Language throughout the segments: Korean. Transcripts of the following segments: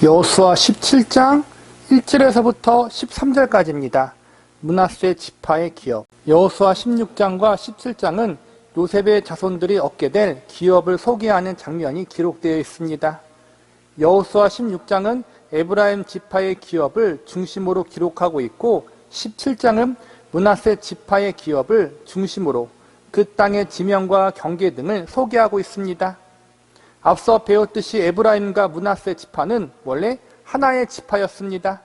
여호수아 17장 1절에서부터 13절까지입니다. 므낫세 지파의 기업. 여호수아 16장과 17장은 요셉의 자손들이 얻게 될 기업을 소개하는 장면이 기록되어 있습니다. 여호수아 16장은 에브라임 지파의 기업을 중심으로 기록하고 있고 17장은 므낫세 지파의 기업을 중심으로 그 땅의 지명과 경계 등을 소개하고 있습니다. 앞서 배웠듯이 에브라임과 므낫세 지파는 원래 하나의 지파였습니다.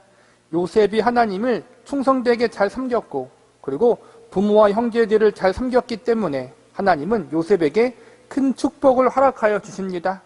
요셉이 하나님을 충성되게 잘 섬겼고 그리고 부모와 형제들을 잘 섬겼기 때문에 하나님은 요셉에게 큰 축복을 허락하여 주십니다.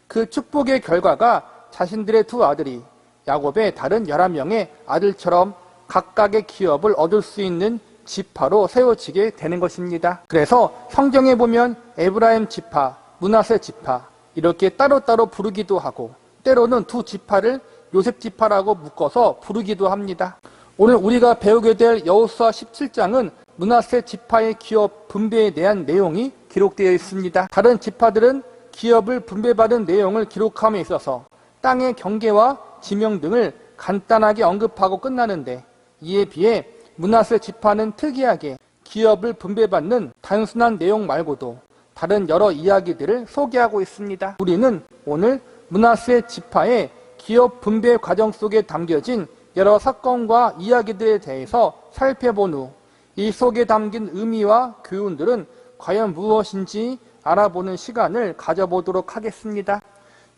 그 축복의 결과가 자신들의 두 아들이 야곱의 다른 11명의 아들처럼 각각의 기업을 얻을 수 있는 지파로 세워지게 되는 것입니다. 그래서 성경에 보면 에브라임 지파, 므낫세 지파 이렇게 따로따로 부르기도 하고 때로는 두 지파를 요셉 지파라고 묶어서 부르기도 합니다. 오늘 우리가 배우게 될 여호수아 17장은 므낫세 지파의 기업 분배에 대한 내용이 기록되어 있습니다. 다른 지파들은 기업을 분배받은 내용을 기록함에 있어서 땅의 경계와 지명 등을 간단하게 언급하고 끝나는데 이에 비해 므낫세 지파는 특이하게 기업을 분배받는 단순한 내용 말고도 다른 여러 이야기들을 소개하고 있습니다. 우리는 오늘 므낫세 지파의 기업 분배 과정 속에 담겨진 여러 사건과 이야기들에 대해서 살펴본 후 이 속에 담긴 의미와 교훈들은 과연 무엇인지 알아보는 시간을 가져보도록 하겠습니다.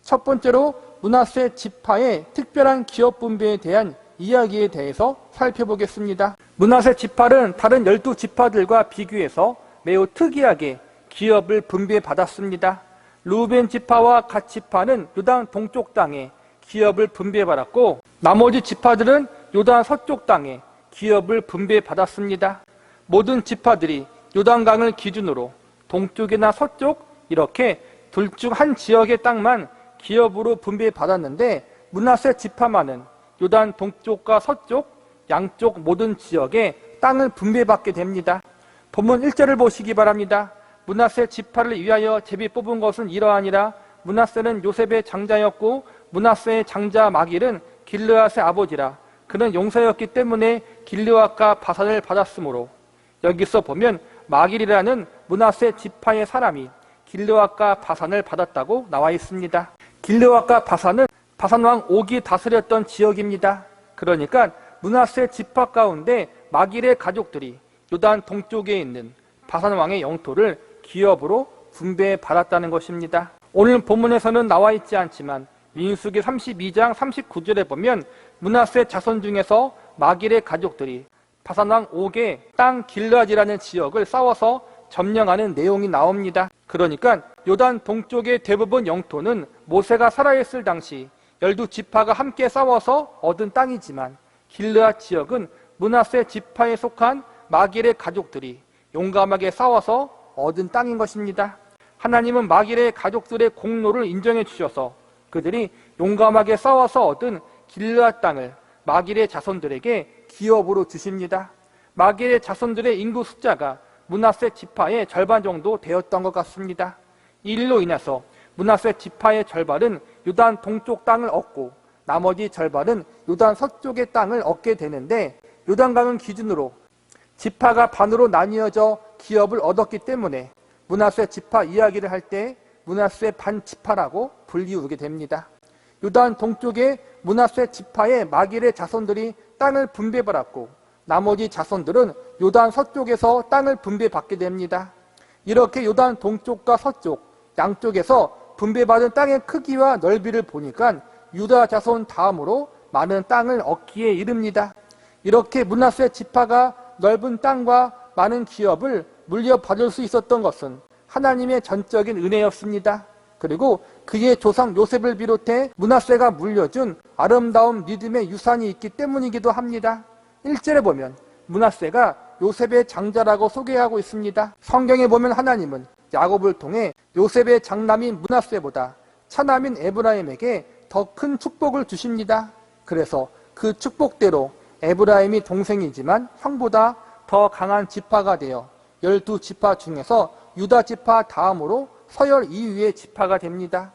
첫 번째로 므낫세 지파의 특별한 기업 분배에 대한 이야기에 대해서 살펴보겠습니다. 므낫세 지파는 다른 12지파들과 비교해서 매우 특이하게 기업을 분배받았습니다. 루벤 지파와 갓 지파는 요단 동쪽 땅에 기업을 분배받았고 나머지 지파들은 요단 서쪽 땅에 기업을 분배받았습니다. 모든 지파들이 요단강을 기준으로 동쪽이나 서쪽 이렇게 둘 중 한 지역의 땅만 기업으로 분배받았는데 므낫세 지파만은 요단 동쪽과 서쪽 양쪽 모든 지역에 땅을 분배받게 됩니다. 본문 1절을 보시기 바랍니다. 므낫세 지파를 위하여 제비 뽑은 것은 이러하니라. 므낫세는 요셉의 장자였고 므낫세의 장자 마길은 길르앗의 아버지라. 그는 용사였기 때문에 길르앗과 바산을 받았으므로. 여기서 보면 마길이라는 므낫세 지파의 사람이 길르앗과 바산을 받았다고 나와 있습니다. 길르앗과 바산은 바산왕 옥이 다스렸던 지역입니다. 그러니까 므낫세 지파 가운데 마길의 가족들이 요단 동쪽에 있는 바산왕의 영토를 기업으로 분배받았다는 것입니다. 오늘 본문에서는 나와 있지 않지만 민수기 32장 39절에 보면 므낫세 자손 중에서 마길의 가족들이 바산왕 옥의 땅 길르앗이라는 지역을 싸워서 점령하는 내용이 나옵니다. 그러니까 요단 동쪽의 대부분 영토는 모세가 살아있을 당시 12지파가 함께 싸워서 얻은 땅이지만 길르앗 지역은 므낫세 지파에 속한 마길의 가족들이 용감하게 싸워서 얻은 땅인 것입니다. 하나님은 마길의 가족들의 공로를 인정해 주셔서 그들이 용감하게 싸워서 얻은 길르앗 땅을 마길의 자손들에게 기업으로 주십니다. 마길의 자손들의 인구 숫자가 므낫세 지파의 절반 정도 되었던 것 같습니다. 이 일로 인해서 므낫세 지파의 절반은 요단 동쪽 땅을 얻고 나머지 절반은 요단 서쪽의 땅을 얻게 되는데 요단강을 기준으로 지파가 반으로 나뉘어져 기업을 얻었기 때문에 므낫세 지파 이야기를 할 때 므낫세 반지파라고 불리우게 됩니다. 요단 동쪽에 므낫세 지파의 마길의 자손들이 땅을 분배받았고 나머지 자손들은 요단 서쪽에서 땅을 분배받게 됩니다. 이렇게 요단 동쪽과 서쪽 양쪽에서 분배받은 땅의 크기와 넓이를 보니까 유다 자손 다음으로 많은 땅을 얻기에 이릅니다. 이렇게 므낫세 지파가 넓은 땅과 많은 기업을 물려받을 수 있었던 것은 하나님의 전적인 은혜였습니다. 그리고 그의 조상 요셉을 비롯해 므낫세가 물려준 아름다운 믿음의 유산이 있기 때문이기도 합니다. 1절에 보면 므낫세가 요셉의 장자라고 소개하고 있습니다. 성경에 보면 하나님은 야곱을 통해 요셉의 장남인 므낫세보다 차남인 에브라임에게 더 큰 축복을 주십니다. 그래서 그 축복대로 에브라임이 동생이지만 형보다 더 강한 지파가 되어 12지파 중에서 유다 지파 다음으로 서열 2위의 지파가 됩니다.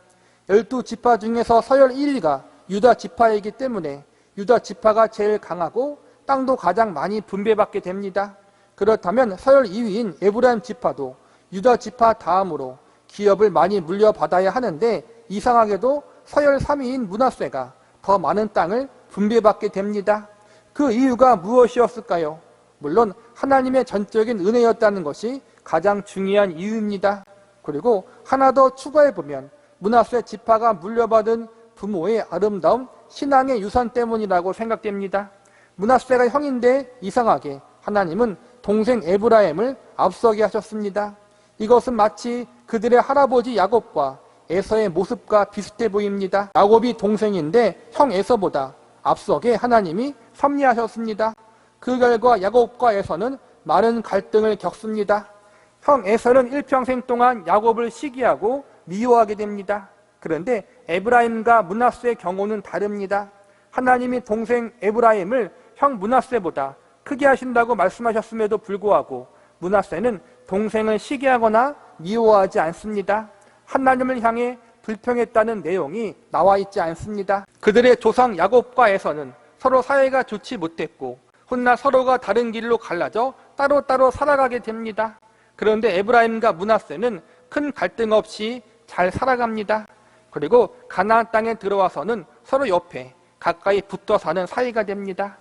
12지파 중에서 서열 1위가 유다 지파이기 때문에 유다 지파가 제일 강하고 땅도 가장 많이 분배받게 됩니다. 그렇다면 서열 2위인 에브라임 지파도 유다 지파 다음으로 기업을 많이 물려받아야 하는데 이상하게도 서열 3위인 므낫세가 더 많은 땅을 분배받게 됩니다. 그 이유가 무엇이었을까요? 물론 하나님의 전적인 은혜였다는 것이 가장 중요한 이유입니다. 그리고 하나 더 추가해보면 므낫세 지파가 물려받은 부모의 아름다운 신앙의 유산 때문이라고 생각됩니다. 므낫세가 형인데 이상하게 하나님은 동생 에브라임을 앞서게 하셨습니다. 이것은 마치 그들의 할아버지 야곱과 에서의 모습과 비슷해 보입니다. 야곱이 동생인데 형 에서보다 앞서게 하나님이 섭리하셨습니다. 그 결과 야곱과 에서는 많은 갈등을 겪습니다. 형 에서는 일평생 동안 야곱을 시기하고 미워하게 됩니다. 그런데 에브라임과 므낫세의 경우는 다릅니다. 하나님이 동생 에브라임을 형 므낫세보다 크게 하신다고 말씀하셨음에도 불구하고 므낫세는 동생을 시기하거나 미워하지 않습니다. 하나님을 향해 불평했다는 내용이 나와 있지 않습니다. 그들의 조상 야곱과 에서는 서로 사이가 좋지 못했고 훗날 서로가 다른 길로 갈라져 따로따로 살아가게 됩니다. 그런데 에브라임과 므낫세는 큰 갈등 없이 잘 살아갑니다. 그리고 가나안 땅에 들어와서는 서로 옆에 가까이 붙어 사는 사이가 됩니다.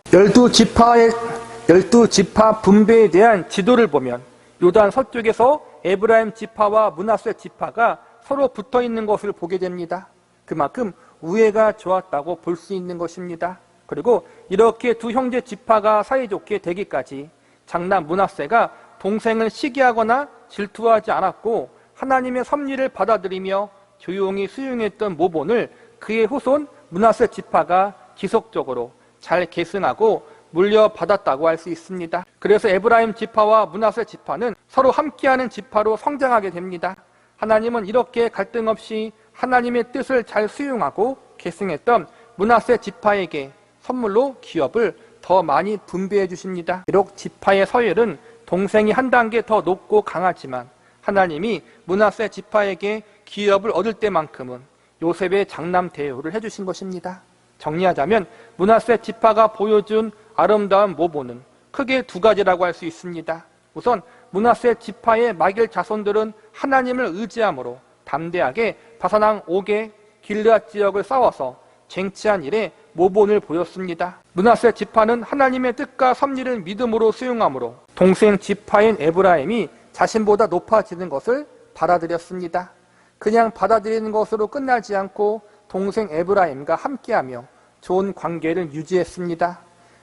12지파 분배에 대한 지도를 보면 요단 서쪽에서 에브라임 지파와 므낫세 지파가 서로 붙어 있는 것을 보게 됩니다. 그만큼 우애가 좋았다고 볼 수 있는 것입니다. 그리고 이렇게 두 형제 지파가 사이좋게 되기까지 장남 므낫세가 동생을 시기하거나 질투하지 않았고 하나님의 섭리를 받아들이며 조용히 수용했던 모본을 그의 후손 므낫세 지파가 지속적으로 잘 계승하고 물려받았다고 할 수 있습니다. 그래서 에브라임 지파와 므낫세 지파는 서로 함께하는 지파로 성장하게 됩니다. 하나님은 이렇게 갈등 없이 하나님의 뜻을 잘 수용하고 계승했던 므낫세 지파에게 선물로 기업을 더 많이 분배해 주십니다. 비록 지파의 서열은 동생이 한 단계 더 높고 강하지만 하나님이 므낫세 지파에게 기업을 얻을 때만큼은 요셉의 장남 대우를 해주신 것입니다. 정리하자면 므낫세 지파가 보여준 아름다운 모본은 크게 두 가지라고 할 수 있습니다. 우선 므낫세 지파의 마길 자손들은 하나님을 의지함으로 담대하게 바산왕 옥의 길르앗 지역을 싸워서 쟁취한 일에 모본을 보였습니다. 므낫세 지파는 하나님의 뜻과 섭리를 믿음으로 수용함으로 동생 지파인 에브라임이 자신보다 높아지는 것을 받아들였습니다. 그냥 받아들이는 것으로 끝나지 않고 동생 에브라임과 함께하며 좋은 관계를 유지했습니다.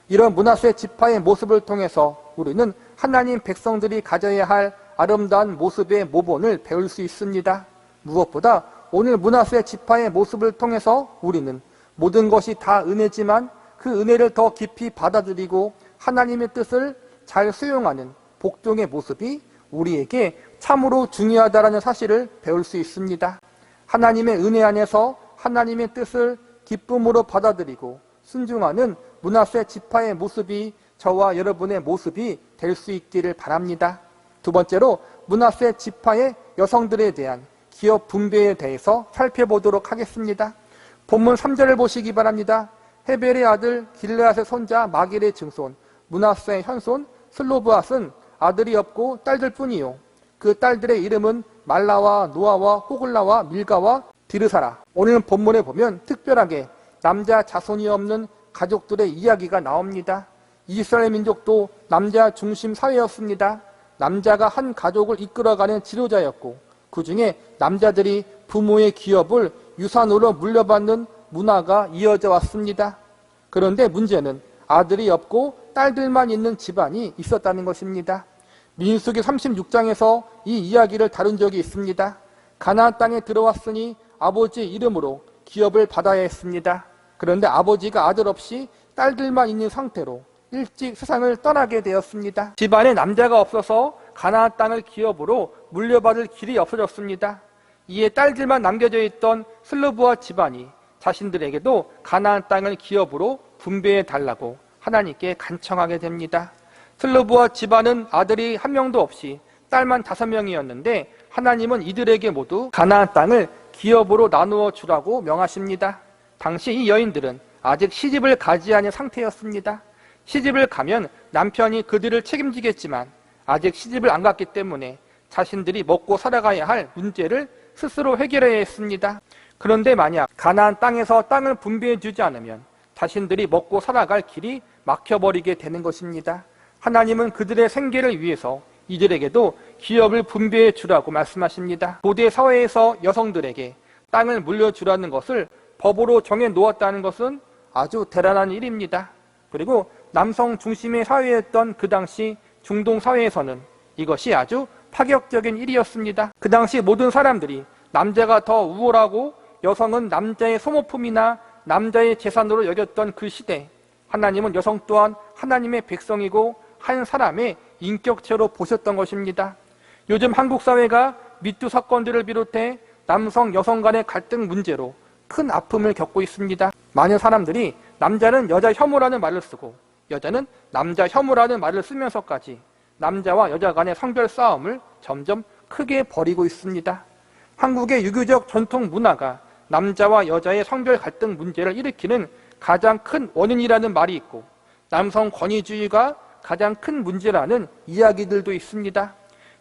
이런 므낫세 지파의 모습을 통해서 우리는 하나님 백성들이 가져야 할 아름다운 모습의 모본을 배울 수 있습니다. 무엇보다 오늘 므낫세 지파의 모습을 통해서 우리는 모든 것이 다 은혜지만 그 은혜를 더 깊이 받아들이고 하나님의 뜻을 잘 수용하는 복종의 모습이 우리에게 참으로 중요하다는 사실을 배울 수 있습니다. 하나님의 은혜 안에서 하나님의 뜻을 기쁨으로 받아들이고 순종하는 므낫세 지파의 모습이 저와 여러분의 모습이 될 수 있기를 바랍니다. 두 번째로 므낫세 지파의 여성들에 대한 기업 분배에 대해서 살펴보도록 하겠습니다. 본문 3절을 보시기 바랍니다. 헤벨의 아들 길르앗의 손자 마길의 증손 므낫세의 현손 슬로브앗은 아들이 없고 딸들 뿐이요 그 딸들의 이름은 말라와 노아와 호글라와 밀가와 디르사라. 오늘 본문에 보면 특별하게 남자 자손이 없는 가족들의 이야기가 나옵니다. 이스라엘 민족도 남자 중심 사회였습니다. 남자가 한 가족을 이끌어가는 지도자였고 그 중에 남자들이 부모의 기업을 유산으로 물려받는 문화가 이어져 왔습니다. 그런데 문제는 아들이 없고 딸들만 있는 집안이 있었다는 것입니다. 민수기 36장에서 이 이야기를 다룬 적이 있습니다. 가나안 땅에 들어왔으니 아버지 이름으로 기업을 받아야 했습니다. 그런데 아버지가 아들 없이 딸들만 있는 상태로 일찍 세상을 떠나게 되었습니다. 집안에 남자가 없어서 가나안 땅을 기업으로 물려받을 길이 없어졌습니다. 이에 딸들만 남겨져 있던 슬로브앗 집안이 자신들에게도 가나안 땅을 기업으로 분배해 달라고 하나님께 간청하게 됩니다. 슬로브앗 집안은 아들이 한 명도 없이 딸만 5명이었는데 하나님은 이들에게 모두 가나안 땅을 기업으로 나누어 주라고 명하십니다. 당시 이 여인들은 아직 시집을 가지 않은 상태였습니다. 시집을 가면 남편이 그들을 책임지겠지만 아직 시집을 안 갔기 때문에 자신들이 먹고 살아가야 할 문제를 스스로 해결해야 했습니다. 그런데 만약 가나안 땅에서 땅을 분배해 주지 않으면 자신들이 먹고 살아갈 길이 막혀버리게 되는 것입니다. 하나님은 그들의 생계를 위해서 이들에게도 기업을 분배해 주라고 말씀하십니다. 고대 사회에서 여성들에게 땅을 물려주라는 것을 법으로 정해 놓았다는 것은 아주 대단한 일입니다. 그리고 남성 중심의 사회였던 그 당시 중동 사회에서는 이것이 아주 파격적인 일이었습니다. 그 당시 모든 사람들이 남자가 더 우월하고 여성은 남자의 소모품이나 남자의 재산으로 여겼던 그 시대, 하나님은 여성 또한 하나님의 백성이고 한 사람의 인격체로 보셨던 것입니다. 요즘 한국 사회가 미투 사건들을 비롯해 남성, 여성 간의 갈등 문제로 큰 아픔을 겪고 있습니다. 많은 사람들이 남자는 여자 혐오라는 말을 쓰고 여자는 남자 혐오라는 말을 쓰면서까지 남자와 여자 간의 성별 싸움을 점점 크게 벌이고 있습니다. 한국의 유교적 전통 문화가 남자와 여자의 성별 갈등 문제를 일으키는 가장 큰 원인이라는 말이 있고 남성 권위주의가 가장 큰 문제라는 이야기들도 있습니다.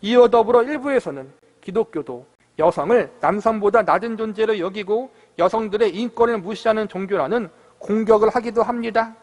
이와 더불어 일부에서는 기독교도 여성을 남성보다 낮은 존재로 여기고 여성들의 인권을 무시하는 종교라는 공격을 하기도 합니다.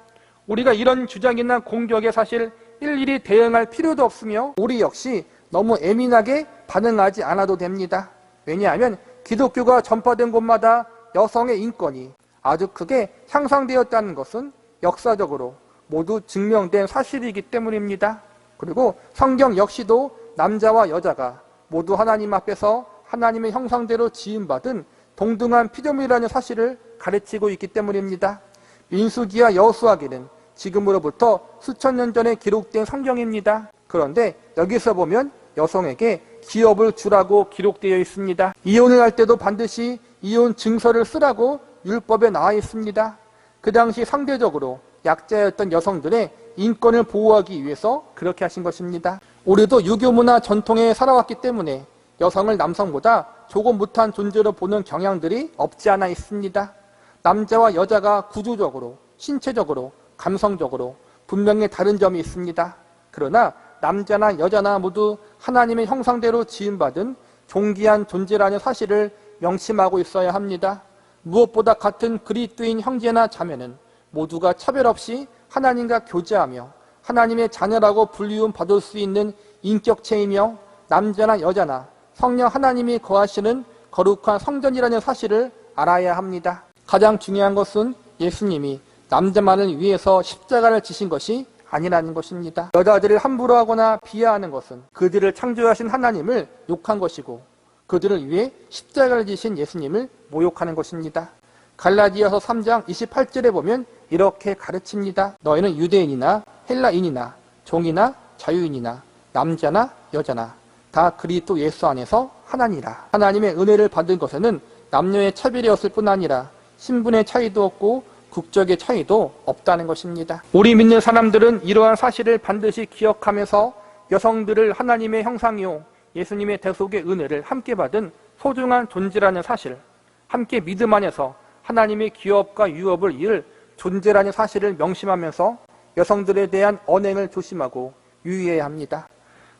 우리가 이런 주장이나 공격에 사실 일일이 대응할 필요도 없으며 우리 역시 너무 예민하게 반응하지 않아도 됩니다. 왜냐하면 기독교가 전파된 곳마다 여성의 인권이 아주 크게 향상되었다는 것은 역사적으로 모두 증명된 사실이기 때문입니다. 그리고 성경 역시도 남자와 여자가 모두 하나님 앞에서 하나님의 형상대로 지음받은 동등한 피조물이라는 사실을 가르치고 있기 때문입니다. 민수기와 여호수아기는 지금으로부터 수천 년 전에 기록된 성경입니다. 그런데 여기서 보면 여성에게 기업을 주라고 기록되어 있습니다. 이혼을 할 때도 반드시 이혼 증서를 쓰라고 율법에 나와 있습니다. 그 당시 상대적으로 약자였던 여성들의 인권을 보호하기 위해서 그렇게 하신 것입니다. 우리도 유교 문화 전통에 살아왔기 때문에 여성을 남성보다 조금 못한 존재로 보는 경향들이 없지 않아 있습니다. 남자와 여자가 구조적으로, 신체적으로, 감성적으로 분명히 다른 점이 있습니다. 그러나 남자나 여자나 모두 하나님의 형상대로 지음받은 존귀한 존재라는 사실을 명심하고 있어야 합니다. 무엇보다 같은 그리스도인 형제나 자매는 모두가 차별 없이 하나님과 교제하며 하나님의 자녀라고 불리움 받을 수 있는 인격체이며 남자나 여자나 성령 하나님이 거하시는 거룩한 성전이라는 사실을 알아야 합니다. 가장 중요한 것은 예수님이 남자만을 위해서 십자가를 지신 것이 아니라는 것입니다. 여자들을 함부로 하거나 비하하는 것은 그들을 창조하신 하나님을 욕한 것이고 그들을 위해 십자가를 지신 예수님을 모욕하는 것입니다. 갈라디아서 3장 28절에 보면 이렇게 가르칩니다. 너희는 유대인이나 헬라인이나 종이나 자유인이나 남자나 여자나 다 그리스도 예수 안에서 하나니라. 하나님의 은혜를 받은 것에는 남녀의 차별이었을 뿐 아니라 신분의 차이도 없고 국적의 차이도 없다는 것입니다. 우리 믿는 사람들은 이러한 사실을 반드시 기억하면서 여성들을 하나님의 형상이요 예수님의 대속의 은혜를 함께 받은 소중한 존재라는 사실, 함께 믿음 안에서 하나님의 기업과 유업을 이을 존재라는 사실을 명심하면서 여성들에 대한 언행을 조심하고 유의해야 합니다.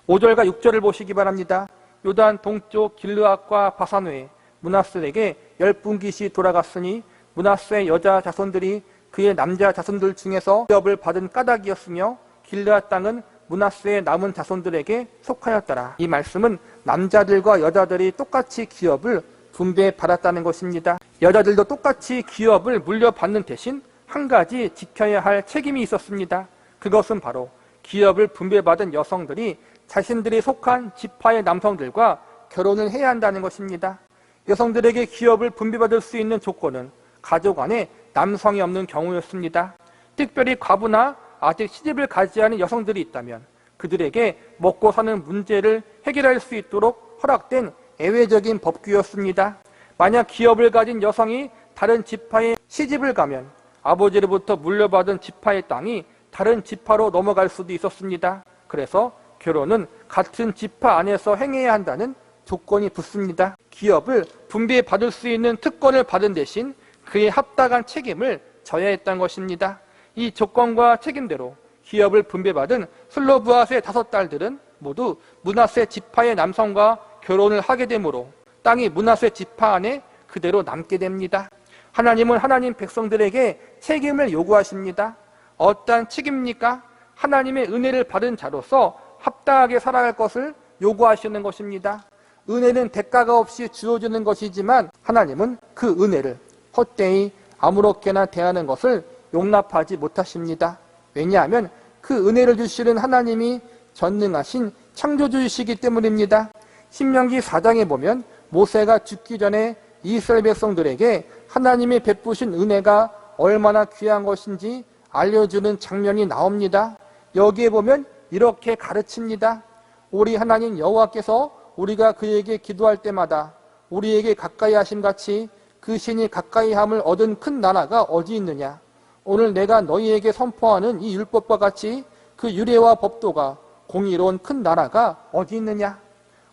5절과 6절을 보시기 바랍니다. 요단 동쪽 길르앗과 바산회에 므낫세에게 10분깃이 돌아갔으니 므낫세의 여자 자손들이 그의 남자 자손들 중에서 기업을 받은 까닭이었으며 길르앗 땅은 므낫세의 남은 자손들에게 속하였더라. 이 말씀은 남자들과 여자들이 똑같이 기업을 분배받았다는 것입니다. 여자들도 똑같이 기업을 물려받는 대신 한 가지 지켜야 할 책임이 있었습니다. 그것은 바로 기업을 분배받은 여성들이 자신들이 속한 지파의 남성들과 결혼을 해야 한다는 것입니다. 여성들에게 기업을 분배받을 수 있는 조건은 가족 안에 남성이 없는 경우였습니다. 특별히 과부나 아직 시집을 가지 않은 여성들이 있다면 그들에게 먹고 사는 문제를 해결할 수 있도록 허락된 예외적인 법규였습니다. 만약 기업을 가진 여성이 다른 지파에 시집을 가면 아버지로부터 물려받은 지파의 땅이 다른 지파로 넘어갈 수도 있었습니다. 그래서 결혼은 같은 지파 안에서 행해야 한다는 조건이 붙습니다. 기업을 분배받을 수 있는 특권을 받은 대신 그에 합당한 책임을 져야 했던 것입니다. 이 조건과 책임대로 기업을 분배받은 슬로브아스의 5딸들은 모두 므낫세 지파의 남성과 결혼을 하게 되므로 땅이 므낫세 지파 안에 그대로 남게 됩니다. 하나님은 하나님 백성들에게 책임을 요구하십니다. 어떠한 책임입니까? 하나님의 은혜를 받은 자로서 합당하게 살아갈 것을 요구하시는 것입니다. 은혜는 대가가 없이 주어지는 것이지만 하나님은 그 은혜를 헛되이 아무렇게나 대하는 것을 용납하지 못하십니다. 왜냐하면 그 은혜를 주시는 하나님이 전능하신 창조주이시기 때문입니다. 신명기 4장에 보면 모세가 죽기 전에 이스라엘 백성들에게 하나님이 베푸신 은혜가 얼마나 귀한 것인지 알려주는 장면이 나옵니다. 여기에 보면 이렇게 가르칩니다. 우리 하나님 여호와께서 우리가 그에게 기도할 때마다 우리에게 가까이 하심 같이 그 신이 가까이 함을 얻은 큰 나라가 어디 있느냐? 오늘 내가 너희에게 선포하는 이 율법과 같이 그 유례와 법도가 공의로운 큰 나라가 어디 있느냐?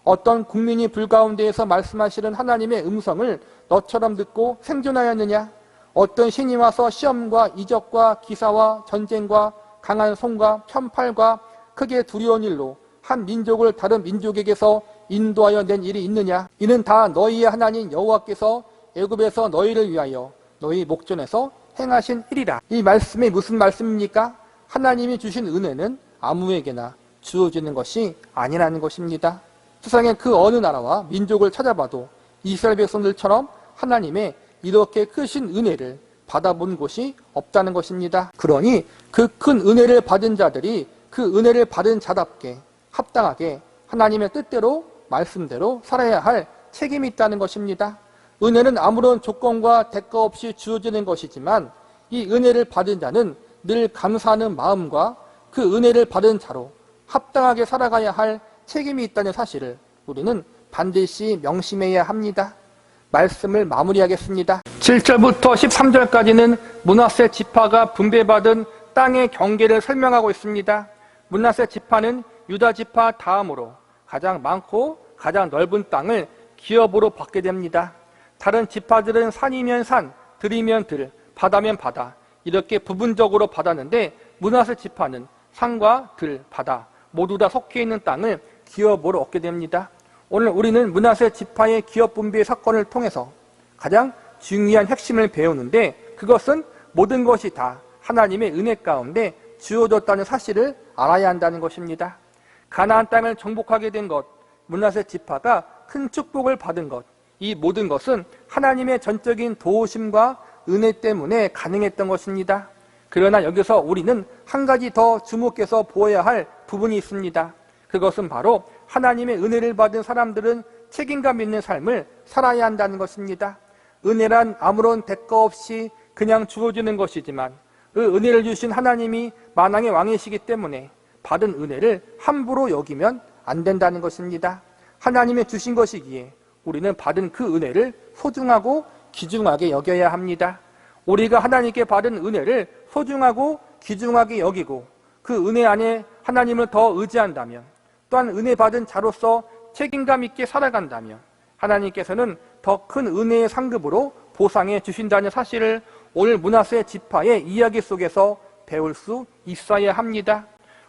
어떤 국민이 불가운데에서 말씀하시는 하나님의 음성을 너처럼 듣고 생존하였느냐? 어떤 신이 와서 시험과 이적과 기사와 전쟁과 강한 손과 편팔과 크게 두려운 일로 한 민족을 다른 민족에게서 인도하여 낸 일이 있느냐? 이는 다 너희의 하나님 여호와께서 애굽에서 너희를 위하여 너희 목전에서 행하신 일이라. 이 말씀이 무슨 말씀입니까? 하나님이 주신 은혜는 아무에게나 주어지는 것이 아니라는 것입니다. 세상의 그 어느 나라와 민족을 찾아봐도 이스라엘 백성들처럼 하나님의 이렇게 크신 은혜를 받아본 곳이 없다는 것입니다. 그러니 그 큰 은혜를 받은 자들이 그 은혜를 받은 자답게 합당하게 하나님의 뜻대로 말씀대로 살아야 할 책임이 있다는 것입니다. 은혜는 아무런 조건과 대가 없이 주어지는 것이지만 이 은혜를 받은 자는 늘 감사하는 마음과 그 은혜를 받은 자로 합당하게 살아가야 할 책임이 있다는 사실을 우리는 반드시 명심해야 합니다. 말씀을 마무리하겠습니다. 7절부터 13절까지는 므낫세 지파가 분배받은 땅의 경계를 설명하고 있습니다. 므낫세 지파는 유다 지파 다음으로 가장 많고 가장 넓은 땅을 기업으로 받게 됩니다. 다른 지파들은 산이면 산, 들이면 들, 바다면 바다 이렇게 부분적으로 받았는데 므낫세 지파는 산과 들, 바다 모두 다 속해 있는 땅을 기업으로 얻게 됩니다. 오늘 우리는 므낫세 지파의 기업 분배 사건을 통해서 가장 중요한 핵심을 배우는데 그것은 모든 것이 다 하나님의 은혜 가운데 주어졌다는 사실을 알아야 한다는 것입니다. 가나안 땅을 정복하게 된 것, 므낫세 지파가 큰 축복을 받은 것, 이 모든 것은 하나님의 전적인 도우심과 은혜 때문에 가능했던 것입니다. 그러나 여기서 우리는 한 가지 더 주목해서 보아야 할 부분이 있습니다. 그것은 바로 하나님의 은혜를 받은 사람들은 책임감 있는 삶을 살아야 한다는 것입니다. 은혜란 아무런 대가 없이 그냥 주어지는 것이지만 그 은혜를 주신 하나님이 만왕의 왕이시기 때문에 받은 은혜를 함부로 여기면 안 된다는 것입니다. 하나님의 주신 것이기에 우리는 받은 그 은혜를 소중하고 귀중하게 여겨야 합니다. 우리가 하나님께 받은 은혜를 소중하고 귀중하게 여기고 그 은혜 안에 하나님을 더 의지한다면 또한 은혜 받은 자로서 책임감 있게 살아간다면 하나님께서는 더 큰 은혜의 상급으로 보상해 주신다는 사실을 오늘 므낫세 지파의 이야기 속에서 배울 수 있어야 합니다.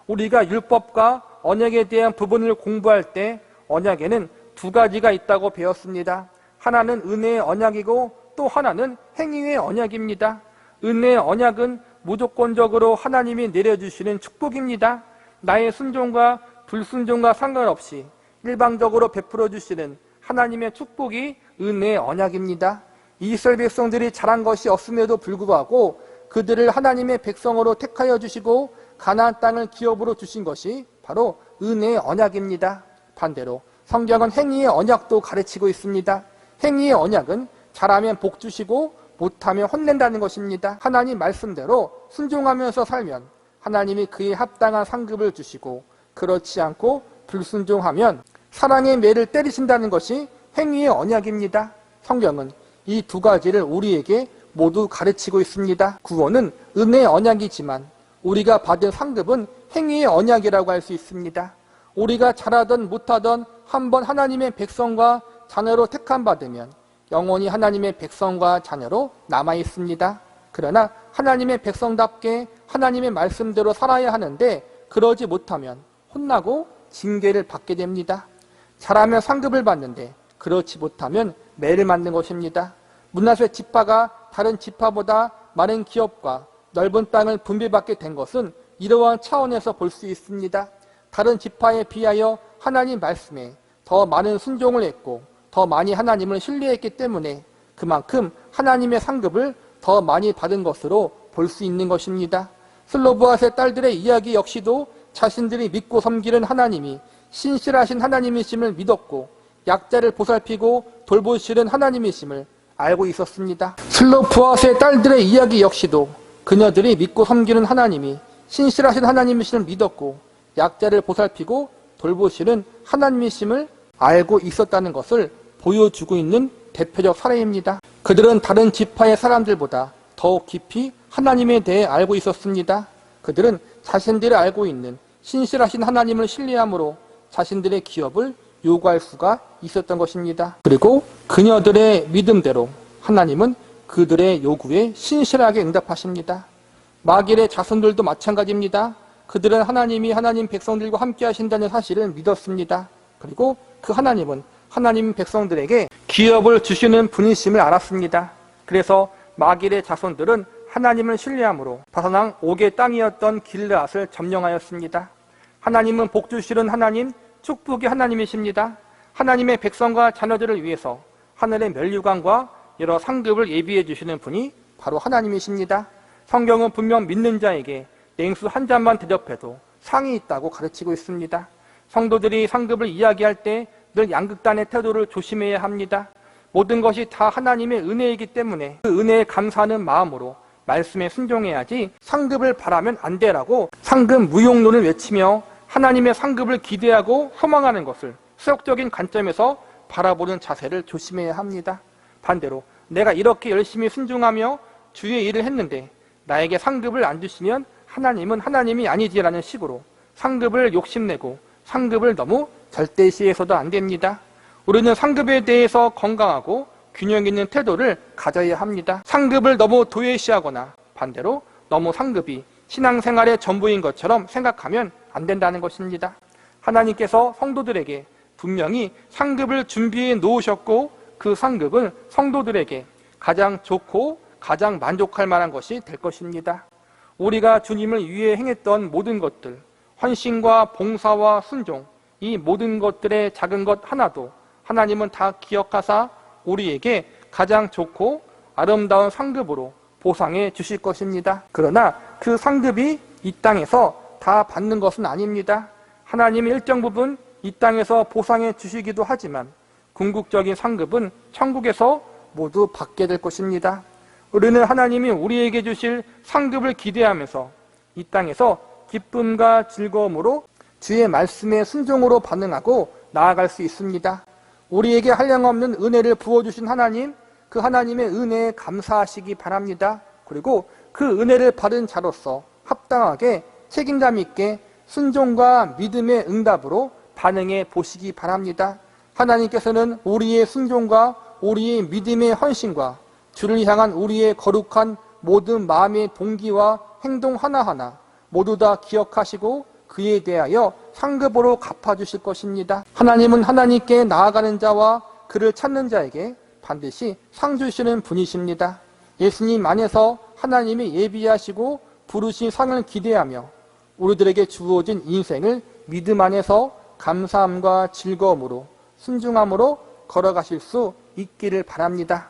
우리가 율법과 언약에 대한 부분을 공부할 때 언약에는 두 가지가 있다고 배웠습니다. 하나는 은혜의 언약이고 또 하나는 행위의 언약입니다. 은혜의 언약은 무조건적으로 하나님이 내려주시는 축복입니다. 나의 순종과 불순종과 상관없이 일방적으로 베풀어 주시는 하나님의 축복이 은혜의 언약입니다. 이스라엘 백성들이 잘한 것이 없음에도 불구하고 그들을 하나님의 백성으로 택하여 주시고 가나안 땅을 기업으로 주신 것이 바로 은혜의 언약입니다. 반대로 성경은 행위의 언약도 가르치고 있습니다. 행위의 언약은 잘하면 복 주시고 못하면 혼낸다는 것입니다. 하나님 말씀대로 순종하면서 살면 하나님이 그에 합당한 상급을 주시고 그렇지 않고 불순종하면 사랑의 매를 때리신다는 것이 행위의 언약입니다. 성경은 이 두 가지를 우리에게 모두 가르치고 있습니다. 구원은 은혜의 언약이지만 우리가 받은 상급은 행위의 언약이라고 할 수 있습니다. 우리가 잘하든 못하든 한번 하나님의 백성과 자녀로 택함받으면 영원히 하나님의 백성과 자녀로 남아 있습니다. 그러나 하나님의 백성답게 하나님의 말씀대로 살아야 하는데 그러지 못하면 혼나고 징계를 받게 됩니다. 잘하면 상급을 받는데 그렇지 못하면 매를 맞는 것입니다. 므낫세 지파가 다른 지파보다 많은 기업과 넓은 땅을 분배받게 된 것은 이러한 차원에서 볼 수 있습니다. 다른 지파에 비하여 하나님 말씀에 더 많은 순종을 했고 더 많이 하나님을 신뢰했기 때문에 그만큼 하나님의 상급을 더 많이 받은 것으로 볼 수 있는 것입니다. 슬로브앗의 딸들의 이야기 역시도 자신들이 믿고 섬기는 하나님이 신실하신 하나님이심을 믿었고 약자를 보살피고 돌보시는 하나님이심을 알고 있었습니다. 슬로브앗의 딸들의 이야기 역시도 그녀들이 믿고 섬기는 하나님이 신실하신 하나님이심을 믿었고 약자를 보살피고 돌보시는 하나님이심을 알고 있었다는 것을 보여주고 있는 대표적 사례입니다. 그들은 다른 지파의 사람들보다 더욱 깊이 하나님에 대해 알고 있었습니다. 그들은 자신들이 알고 있는 신실하신 하나님을 신뢰함으로 자신들의 기업을 요구할 수가 있었던 것입니다. 그리고 그녀들의 믿음대로 하나님은 그들의 요구에 신실하게 응답하십니다. 마길의 자손들도 마찬가지입니다. 그들은 하나님이 하나님 백성들과 함께 하신다는 사실을 믿었습니다. 그리고 그 하나님은 하나님 백성들에게 기업을 주시는 분이심을 알았습니다. 그래서 마길의 자손들은 하나님을 신뢰함으로 다산왕 옥의 땅이었던 길르앗을 점령하였습니다. 하나님은 복 주시는 하나님, 축복의 하나님이십니다. 하나님의 백성과 자녀들을 위해서 하늘의 면류관과 여러 상급을 예비해 주시는 분이 바로 하나님이십니다. 성경은 분명 믿는 자에게 냉수 한 잔만 대접해도 상이 있다고 가르치고 있습니다. 성도들이 상급을 이야기할 때 늘 양극단의 태도를 조심해야 합니다. 모든 것이 다 하나님의 은혜이기 때문에 그 은혜에 감사하는 마음으로 말씀에 순종해야지 상급을 바라면 안 되라고 상급 무용론을 외치며 하나님의 상급을 기대하고 소망하는 것을 수욕적인 관점에서 바라보는 자세를 조심해야 합니다. 반대로 내가 이렇게 열심히 순종하며 주의 일을 했는데 나에게 상급을 안 주시면 하나님은 하나님이 아니지라는 식으로 상급을 욕심내고 상급을 너무 절대시해서도 안 됩니다. 우리는 상급에 대해서 건강하고 균형 있는 태도를 가져야 합니다. 상급을 너무 도외시하거나 반대로 너무 상급이 신앙생활의 전부인 것처럼 생각하면 안 된다는 것입니다. 하나님께서 성도들에게 분명히 상급을 준비해 놓으셨고 그 상급은 성도들에게 가장 좋고 가장 만족할 만한 것이 될 것입니다. 우리가 주님을 위해 행했던 모든 것들, 헌신과 봉사와 순종, 이 모든 것들의 작은 것 하나도 하나님은 다 기억하사 우리에게 가장 좋고 아름다운 상급으로 보상해 주실 것입니다. 그러나 그 상급이 이 땅에서 다 받는 것은 아닙니다. 하나님의 일정 부분 이 땅에서 보상해 주시기도 하지만 궁극적인 상급은 천국에서 모두 받게 될 것입니다. 우리는 하나님이 우리에게 주실 상급을 기대하면서 이 땅에서 기쁨과 즐거움으로 주의 말씀에 순종으로 반응하고 나아갈 수 있습니다. 우리에게 한량없는 은혜를 부어주신 하나님, 그 하나님의 은혜에 감사하시기 바랍니다. 그리고 그 은혜를 받은 자로서 합당하게 책임감 있게 순종과 믿음의 응답으로 반응해 보시기 바랍니다. 하나님께서는 우리의 순종과 우리의 믿음의 헌신과 주를 향한 우리의 거룩한 모든 마음의 동기와 행동 하나하나 모두 다 기억하시고 그에 대하여 상급으로 갚아주실 것입니다. 하나님은 하나님께 나아가는 자와 그를 찾는 자에게 반드시 상 주시는 분이십니다. 예수님 안에서 하나님이 예비하시고 부르신 상을 기대하며 우리들에게 주어진 인생을 믿음 안에서 감사함과 즐거움으로 순종함으로 걸어가실 수 있기를 바랍니다.